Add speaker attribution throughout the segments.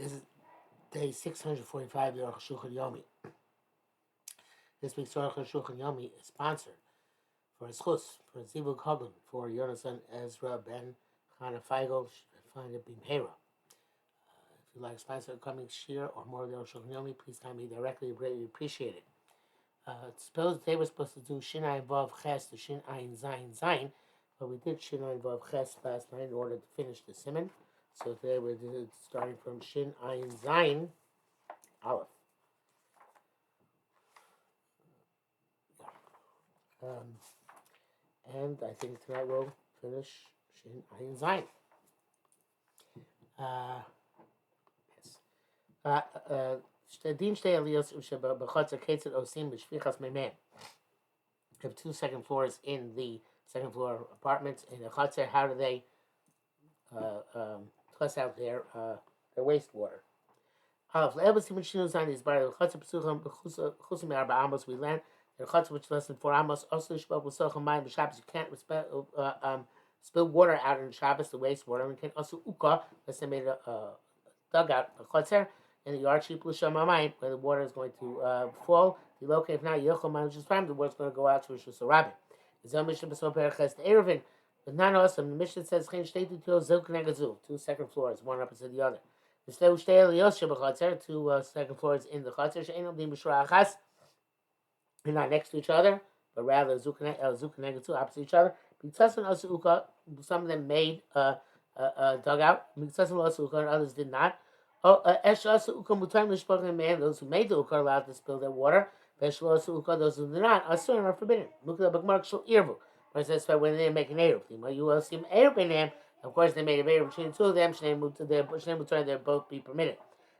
Speaker 1: This is day 645 of Arukh HaShulchan Yomi. This week's Arukh HaShulchan Yomi is sponsored for his chus, for Zivug Hagun, for Yonasan Ezra Ben Chana Feigel, find it Bimhera. If you'd like to sponsor a coming shir or more of the Arukh HaShulchan Yomi, please contact me directly. I greatly appreciate it. Suppose they were supposed to do Shin Ayin Vav Ches to Shin Ayin Zayin Zayin, but we did Shin Ayin Vav Ches last night in order to finish the Simon. So today we're starting from Shin Ayin Zayin Aleph. And I think tonight we'll finish Shin Ayin Zayin. We have two second floors in the second floor apartments in the Chatzer. How do they plus out their wastewater? We learned that Chatzer, which is less than 4 amos, also Shbab L'Socham Mayim B'Shabbos. You can't spill water out in Shabbos, the wastewater. And you can also Uka, unless they made a dugout, a Chatzer, in the yard sheep L'Sham Mayim, where the water is going to fall. If not, Yochel Mayim, which is fine, the water is going to go out to Rosh Hashanah. The Mishnah B'Sol Perches the Erevin. But not awesome. The Mishnah says, two second floors, one opposite the other. Two second floors in the Chatzer. They're not next to each other, but rather Zukanegatu opposite each other. Some of them made a dugout. Others did not. Those who made the Uka are allowed to spill their water. Those who did not are forbidden. But that's why when they make an Eruv, you will see Eruv. Of course, they made a Eruv between the two of them. They'll both be permitted.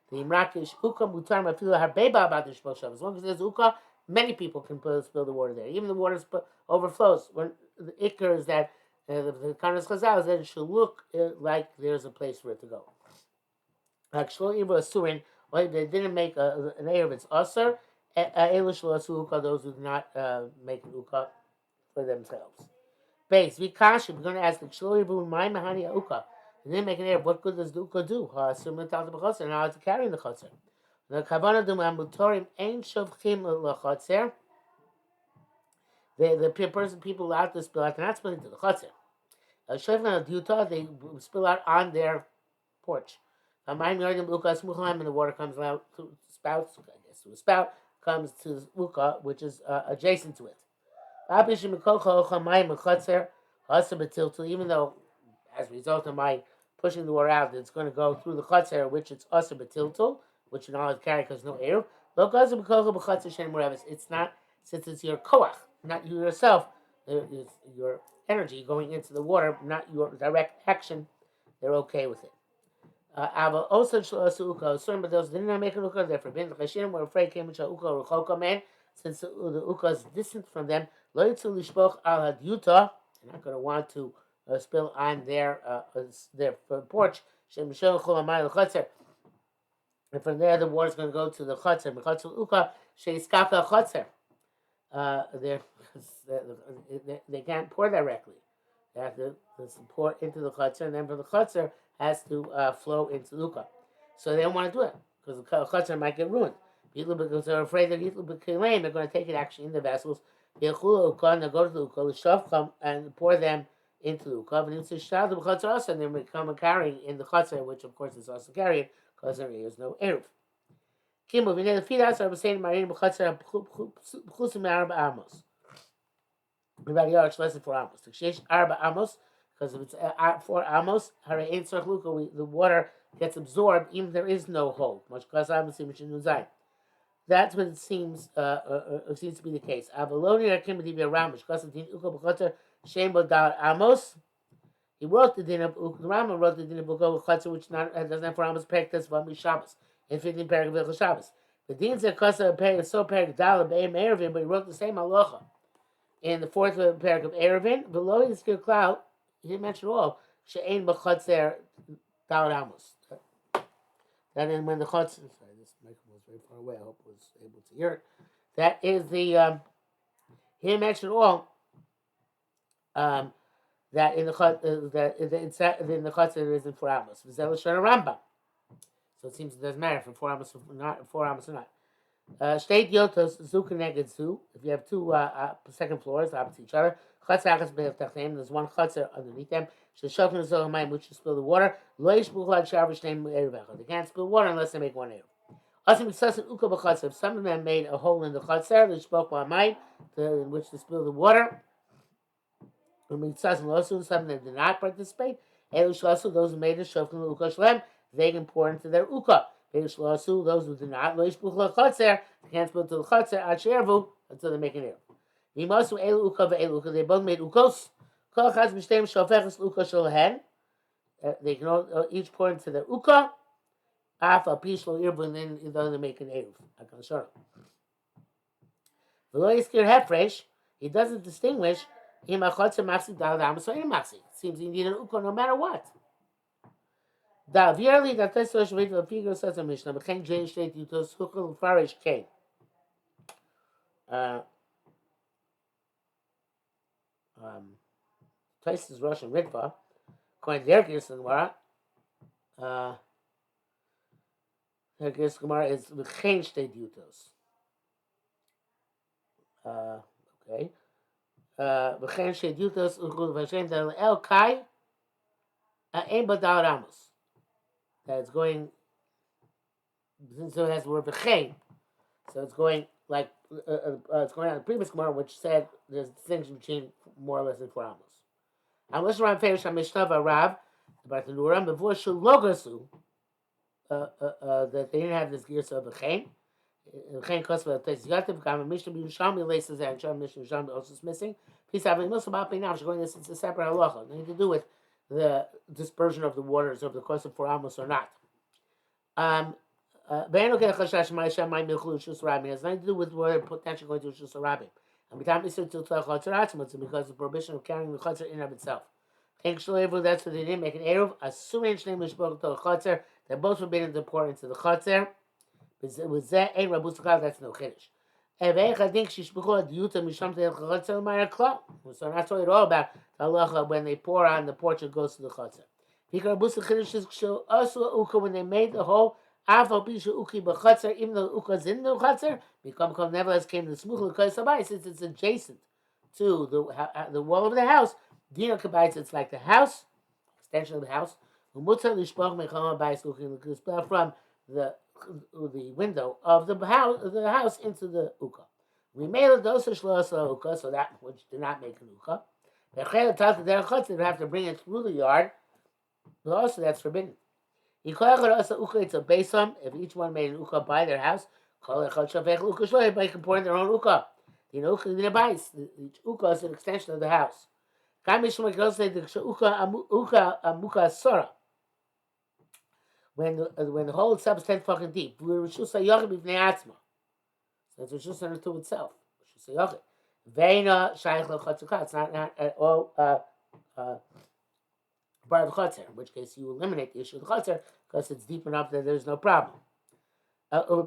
Speaker 1: The Imrakish Uka Mutar Mafila Harbeba about the Shmosh. As long as there's Uka, many people can spill the water there. Even the water overflows. When the Iker is that the Kanas Chazal is that it should look like there's a place for it to go. Actually, Asurin, they didn't make an Eruv, it's Asur. Elish Uka, those who did not make an Uka for themselves. Base, Vikash, we're going to ask the Shloibu, my Mahani Uka. And then make an Eruv. What good does the Uka do? Now it's carrying the Chotzer. The Kavanah Mutorim ain't Shovchim Lachotzer. The people out to spill out, they're not spilling to the Chotzer. Shofan Duta, they spill out on their porch. And the water comes out through spouts, I guess, through a spout, comes to the Uka, which is adjacent to it. Even though, as a result of my pushing the water out, it's going to go through the Chotzer, which it's Asa Batiltul, which you're not allowed to carry because no Eruv. It's not, since it's your koach, not you yourself, your energy going into the water, not your direct action, they're okay with it. Also, certain but those did not make an Uka, they're forbidden. We're afraid came into Uka or Choka man, since the Uka is distant from them. They're not going to want to spill on their porch. And from there, the water is going to go to the Chotzer. They can't pour directly. They have to pour into the Chotzer, and then from the Chotzer has to flow into the Uka. So they don't want to do it because the Chotzer might get ruined. Because they're afraid they're going to take it actually in the vessels. They'll go to the Uka, and pour them into the Uka. And then they come and carry in the Chotzer, which of course is also carried because there is no Eruv. Kimbo, we need to feed us. I was saying, Marine B'Chatzar B'Chusim Arba Amos. Everybody else less than 4 amos. The Shesh Arba Amos, because if it's 4 amos, the water gets absorbed even if there is no hole. Much because I'm assuming that's what it seems seems to be the case. Avaloni Rakim Divi Ramish, Kasatin Uka B'Chatzar Shem Bodal Amos. He wrote the din of the Rama wrote the din of Uka B'Chatzar, which doesn't have 4 amos. Pektas Vami Shabbos. In 15 paragraph of Shabbos. The Dean said Kosa so paragraph Dala Be'em Erevin, but he wrote the same halacha in the 4th paragraph of Erevin. Below his cloud, he didn't mention all. She'ein b'chotzer Dala Amos. That is when the chotzer. Sorry, this microphone was very far away. I hope I was able to hear it. That is the. He didn't mention all. That in the chotzer there isn't 4 amos. V'zel Shana Rambam. So it seems it doesn't matter if 4 amos or not, 4 amos or not. State yotos zu connected zu. If you have two second floors opposite each other, there's one chutzner underneath them. Which is spill the water. They can't spill water unless they make one eruv. If some of them made a hole in the chutzner, they spoke by mine, in which to spill the water. Some that did not participate. Those who made a shoftim uka shlem, they can pour into their uka. Those who did not, they can't spill to the chutzner until they make an eruv. They both made ukos. They can all, each pour into their uka. Alpha peaceful eruv, then it doesn't make an eruv. I can show him. He doesn't distinguish. It seems you need an uka no matter what. Da vierli that this was with the figure says a Mishnah, but can't change state you to sukul farish came. Twice is Russian Ritva, according to their Gemara. Their Gemara is v'chein state yutos. Okay. V'chein state yutos uchul v'shem del el kai ein badal ramos. That it's going. So it has the word v'chein. So it's going like it's going on the previous Gemara, which said there's a distinction between more or less than 4 amos. Unless Ram Ferish HaMishtava Rav, about the Nuram, before Shulogasu, that they didn't have this gear of the Chain. Chain Kosva Tesigativ, Gama Mishnah Yerushalmi laces there, and Mishnah Yerushalmi also is missing. Peace out, Muslim Api now, she's going this, it's a separate halacha. Nothing to do with the dispersion of the waters over the course of 4 amos or not. It has nothing to do with whether potentially going to Shus Rabbi. And because the prohibition of carrying the chutzner in and of itself. That's what they didn't make an eruv. Assuming name was spoken to the chutzner, they're both forbidden to pour into the chutzner. With that, ain't rabusakal. That's no chiddush. I think she spoke about the yuta misham to the chutzner minor club. So that's what it's all about. The halacha when they pour on the porch, it goes to the chutzner. Because rabusakal chiddush is also uka when they made the hole. Even though uka's in the chutzner, become nevertheless came to the smuchel because since it's adjacent to the wall of the house. Dina kabayis, it's like the house, extension of the house. From the window of the house into the uka. We made a dosage uka, so that which did not make an uka. They have to bring it through the yard, but also that's forbidden. It's a basam. If each one made an uka by their house, everybody can pour in their own uka. Each uka is an extension of the house. When the hole itself is 10 fucking deep, so it's Rishus unto itself. It's not at all part of the chutzner, in which case you eliminate the issue of the chutzner because it's deep enough that there's no problem. Another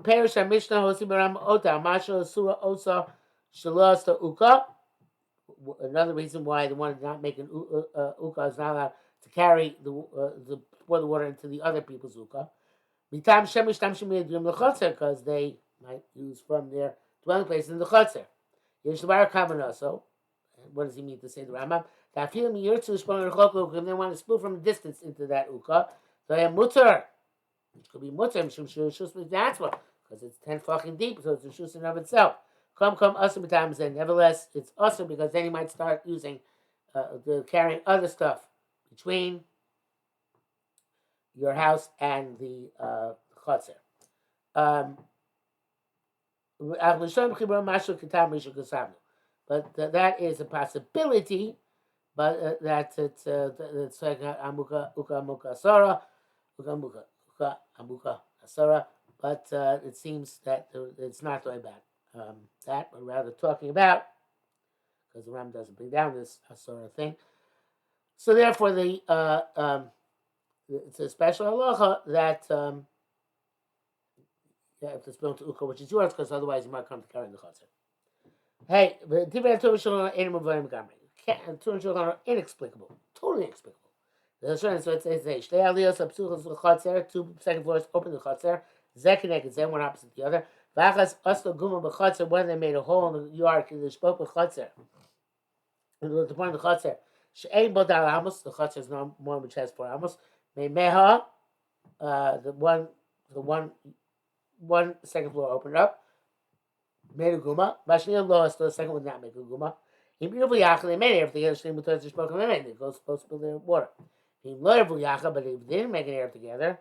Speaker 1: reason why the one not making uka is not allowed to carry pour the water into the other people's uka. Because they might use from their dwelling place in the chutzner. What does he mean to say the Rambam? If they want to spill from a distance into that uka, so they have mutter. Which could be mutter, because it's 10 fucking deep, so it's a shus in of itself. Come, awesome times, and nevertheless, it's awesome because then you might start using, carrying other stuff between your house and the chutzner. But that is a possibility. But that's it's like amuka asara, amuka asara. But it seems that it's not talking about that, but rather talking about, because the Ram doesn't bring down this asara thing. So therefore, it's a special halacha that you have to spill to uka, which is yours, because otherwise you might come to carry the chutzner. Hey, the children are inexplicable, totally inexplicable. So it says, Shtei aliyos hapsuchos l'chatzer, 2 second floors open the chatzer, zekineked, one opposite the other. V'achas aslo guma b'chatzer, one they made a hole in the yard, they spoke b'chatzer. And the point of the chatzer, she'ein bo dal amos, the chatzer is not one which has 4 amos. Me'meha, the one second floor opened up, made a guma. Vashniya lost, the second one not make a guma. In beautiful yachal, they made everything else. They spoke and they go supposed to build their water. In loyal yachal, but they didn't make an Erev together.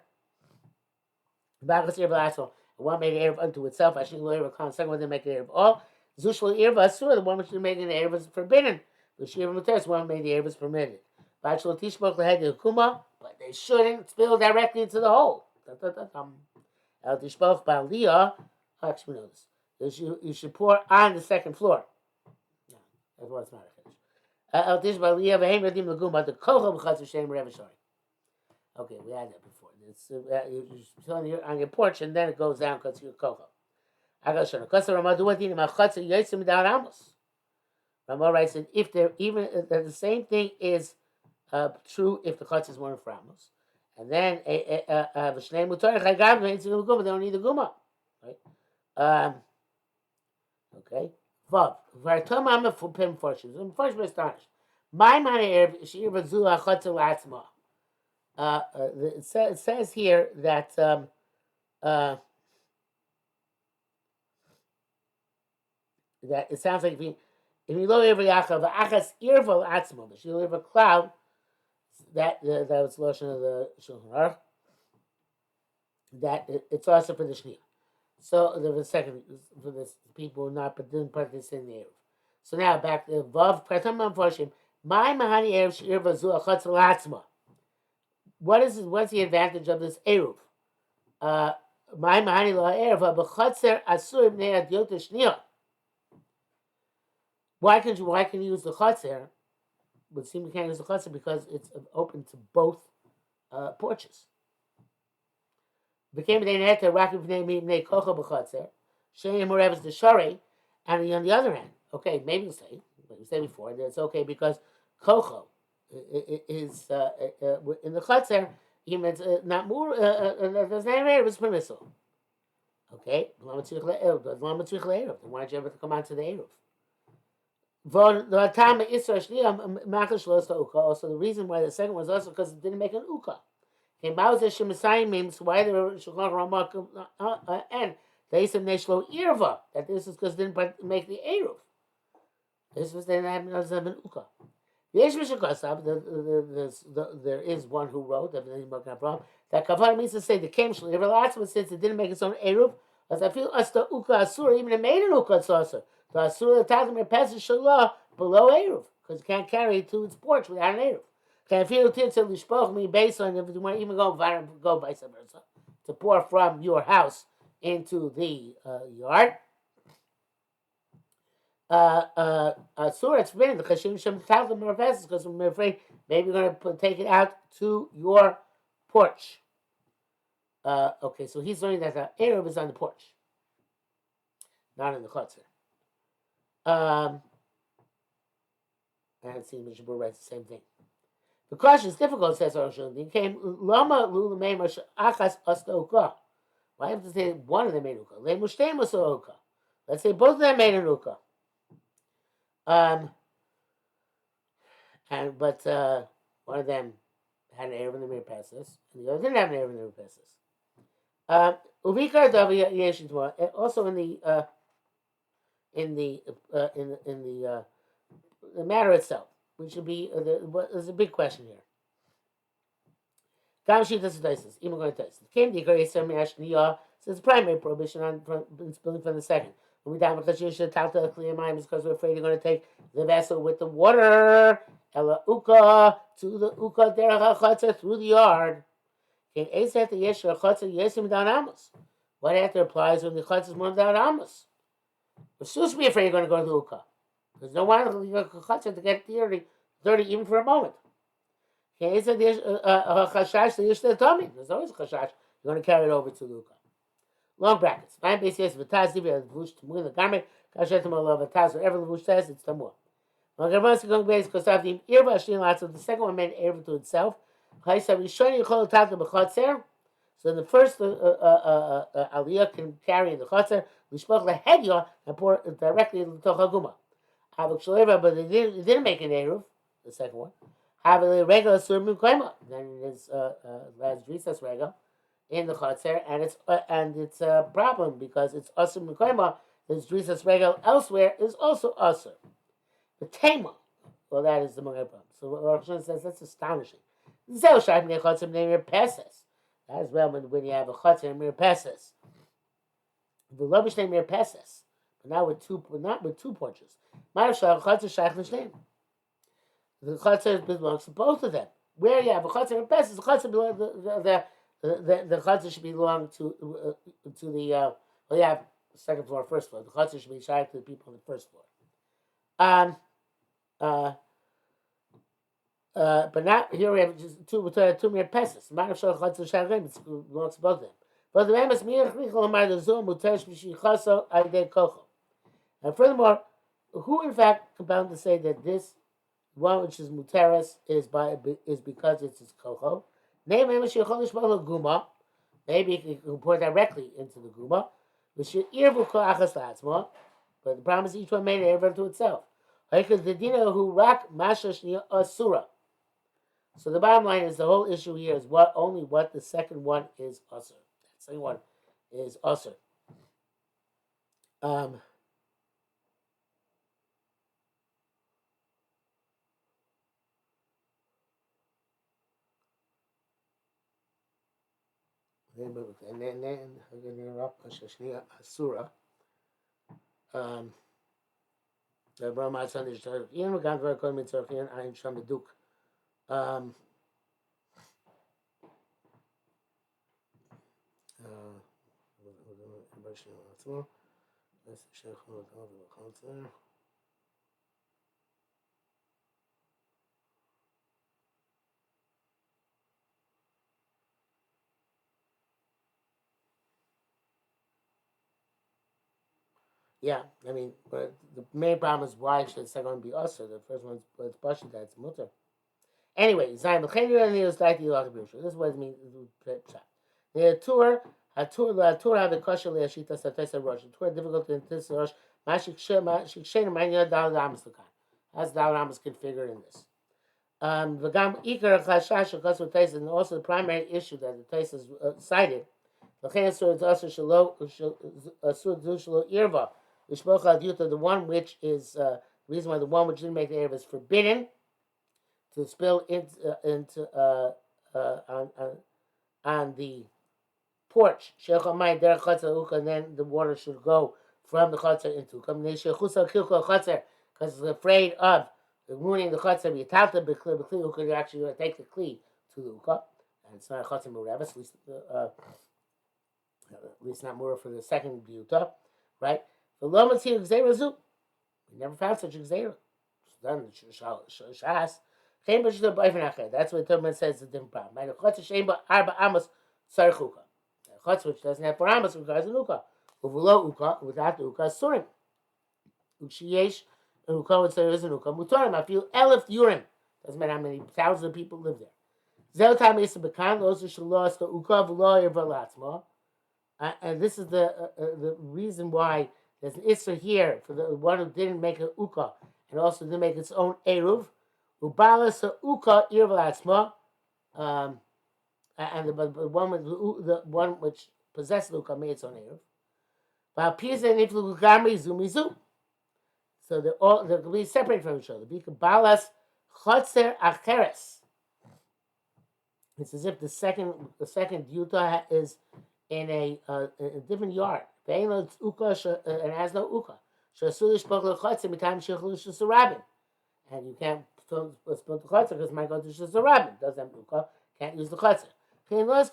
Speaker 1: Bagas Erev Lasso, one made an Erev unto itself. Ashni loyal Khan, second one didn't make an Erev all. Zushal Erev Asur, the one which didn't make an Erev was forbidden. The Shiva Muteris, one made the Erev was permitted. Bachel Tishbok had the Kuma, but they shouldn't spill directly into the hole. El Tishbok Baliyah, actually, we know this. You should pour on the second floor. Yeah, that's what's not a finish. Okay, we had that before. It's you on your porch and then it goes down because you're kocho. I got to show Rama writes that if they're even the same thing is true if the chutzahs weren't for amos, and then v'shnei mutar chagam they don't need the guma, right? Okay. Vav. V'artom am pim fortunes. I'm first astonished. My man Erev Shir Vazu HaChatzel Atzma. It says here that that it sounds like if you look over Yaakov, Achas Irval Atzma, but you live a cloud. That was the lotion of the Shulchan Aruch. That it's also for the Shnia. So there was a second for this people who didn't participate in the Erev. So now back to Vav Pratam Amforshim. My Mahani Erev Shir Vazu HaChatzel Atzma. What's the advantage of this Eruv? My Mahani La Eruv B'Chatzer Asur B'nei Adiot Shnia. Why can you use the Chatzer? It would seem you can't use the Chatzer because it's open to both porches. Became the net Rakib B'nei Kocha B'Chatzer. Shein Morev is the Shari, and on the other hand, okay, maybe you say, like we said before, that it's okay because Kocha is in the Chatzer, even it's not more, there's not even it's permissible. Okay? Why don't you ever come on to the Eruv? Also, the reason why the second one is also because it didn't make an Uka. Okay, means why the Shulchan and they said Neshlo Irva, that this is because it didn't make the Eruv. This was then have an Uka. There is one who wrote that Kavar means to say the Kemshel Irva since it didn't make its own Eruv, as I feel as the Uka Asur, even it made an Uka Asur. The Asur Tagmer passes Shalah below Eruv, because you can't carry it to its porch without an Eruv. Can feel Tirtzeh Lishpoch me based on if you want to even go vice versa, to pour from your house into the yard. Asur, it's forbidden the Chashim Shem Tagmer Merfeses, because we're afraid maybe you're going to take it out to your porch. Okay, so he's learning that the Eruv is on the porch, not in the Chutzner. And it seems Mishabur writes the same thing. The question is difficult, says Arukh HaShulchan. Came Lama Lula Meimash Achas Astoka. Why have to say one of them made Uka? Le Mushtem Uka. Let's say both of them made an Uka. But one of them had an Erev in the Mir Passes, and the other didn't have an Erev in the Mir Passes. Uvikar Davi Yeshitwa, also in the matter itself, which would be there's a big question here. Even going to came the Ikar so it's primary prohibition on spilling from the second. When we die because you should talk to the clear mind because we're afraid you're going to take the vessel with the water, Ella Uka to the Uka derech through the yard. Can Ace have the Yeshua Chotzer Yesim down Amos? What after applies when the Chotzer is more down Amos? We're supposed to be afraid you're going to go to the Uka. There's no one to get dirty even for a moment. There's always a chashash you're going to carry it over to the Uka. Long brackets. Fine base yes, Vataz Divya Vush to move the garment. Kashetam Allah Vataz, whatever the Vush says, it's Tamur. When Gavans going base because of the Irva Shin lots of the second one meant Irva to itself. So the first aliyah can carry the chotzer, lishpoch lehedya, and pour it directly into haguma. But it didn't make an eruv. The second one. Have a regular surmim koima. Then it is has drisas regel in the chotzer, and it's a problem because it's asur mikoima. His drisas regel elsewhere is also asur. The tema, well, that is the Moed problem. So Arukh HaShulchan says that's astonishing. That is well when you have a chotzer and mir peses. The lavish name mir peses, but not with two porches. The chotzer belongs to both of them. Where you have a chotzer and peses, the chotzer belongs the chotzer should belong to the well, you have second floor, first floor. The chotzer should be shy to the people on the first floor. But now here we have just two mere pesos. It belongs to both of them. But the Amos and furthermore, who in fact compound to say that this one which is muteris is because it's his kocho? Name Amos guma. Maybe you can pour directly into the guma. But the problem is each one made an erva to itself. Because the dina who rak mashash asura. So the bottom line is the whole issue here is only what the second one is usher. The second one is usher. And then I'm going to interrupt Asura. The Brahma Sunday Ian Magan for Kodim Tzorchian, I am Shamaduk. Yeah, I mean, but the main problem is why should the second one be usher? The first one's it's Basha, that's mutter. Anyway, Zayin L'Chenir and Neos Daiti Yilach B'Yusha. This is what it means. The tour have the kosher le'ashita satesa rosh. The tour difficult to anticipate rosh. Mashik shena manya dal ramas l'kan. That's dal ramas configured in this. The gam ikar chashash because with Taisa, and also the primary issue that the Taisa cited. L'Chen so it's also shalo shalo irva. The one which is reason why the one which didn't make the erva is forbidden to spill into on the porch. And then the water should go from the chutzner into because it's afraid of ruining the chutzner. Who could actually take the kli to the uka, and it's not a chutzner mureves, at least not more for the second buta, right? The lomas here gzeirazu. We never found such a gzeira. Done shas. That's what the Talmud says is a different problem. Right? The chutzner shein ba arba amos sarchuka. The chutzner which doesn't have 4 amos requires an uka. Uvelo uka without the uka surim. Ukshiyesh an uka would say there is an uka mutarim. I feel elif urim. Doesn't matter how many thousands of people live there. Zel time is bekan those who should lost the uka v'lo yervalatzma. And this is the reason why there's an issur here for the one who didn't make an uka and also didn't make its own eruv. Ubalas uka irvalatzma. And the one which possessed the uka made its own eruv. So they're completely separate from each other. Balas chotzer acheres. It's as if the second yuta is in a different yard. And has no uka. And you can't split the chotzer because it might go to shazarabin. Doesn't have uka. Can't use the chotzer. We're not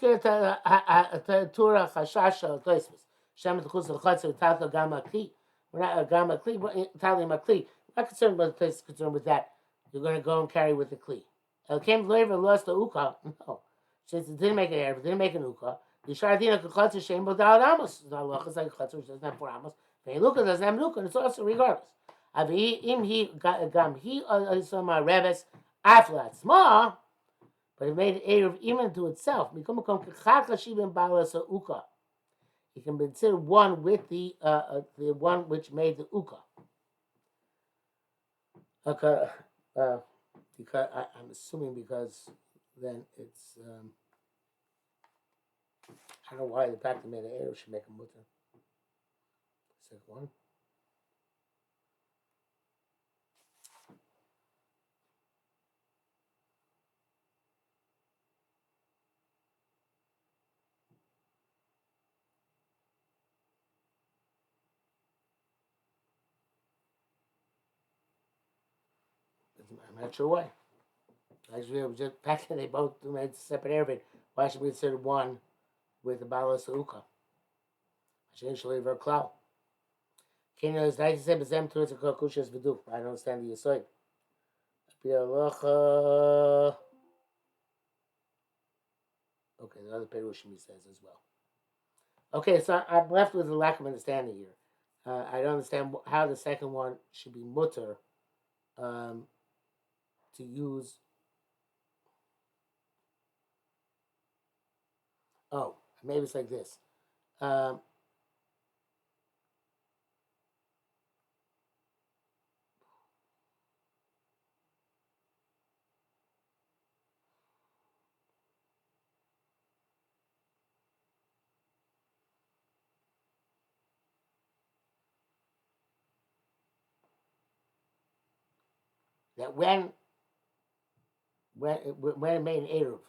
Speaker 1: gama kli, but Italian kli. We're not concerned about the place is concerned with that. You're going to go and carry with the kli. El came later lost the uka. No, since it didn't make an error, didn't make an uka. The shardina kachatzer shem bodal amos. The halacha is like chatzer which doesn't have 4 amos. Veiluka doesn't have nuka, and it's also regardless. Avi im he gam he isoma reves aflat small. but it made Erev even to itself. It can be considered one with the one which made the uka. Okay, because I'm assuming because then it's I don't know why the fact that made an Erev should make a mutter. Second one. I'm not sure why. Actually, it was just the fact that they both made separate Erev. Why should we consider one with the Balas Uka? I shouldn't leave her cloud. Kenya is 97% towards the Kokushas Vidu. I don't understand the Yisoid. Okay, the other Perushim he says as well. Okay, so I'm left with a lack of understanding here. I don't understand how the second one should be mutter to use. Oh, maybe it's like this. Um, that when it made an Eruv,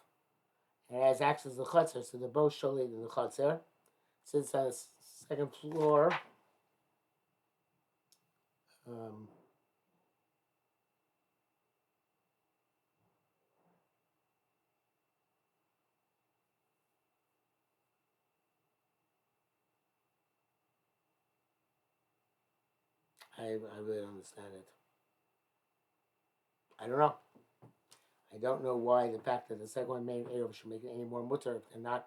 Speaker 1: it has access to the chutzner, so they're both sholit in the chutzner. Since on the second floor, um, I really don't understand it. I don't know. I don't know why the fact that the second one made an Eruv should make it any more mutter if they're not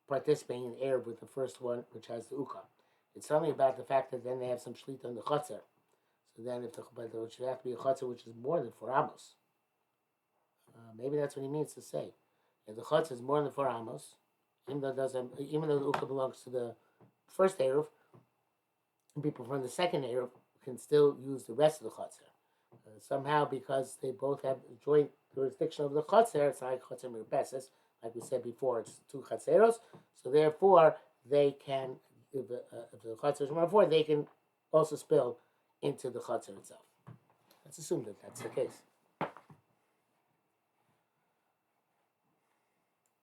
Speaker 1: participating in Eruv with the first one, which has the Uka. It's something about the fact that then they have some shlita on the chutzner. So then, but there should have to be a chutzner which is more than 4 amos. Maybe that's what he means to say. If the chutzner is more than 4 amos, even though the Uka belongs to the first Eruv, people from the second Eruv can still use the rest of the chutzner. Somehow, because they both have joint jurisdiction of the chutzner, it's like chutzner mirpeses. Like we said before, it's two chutzneros. So therefore, they can, if the chutzner is more than 4, they can also spill into the chutzner itself. Let's assume that that's the case.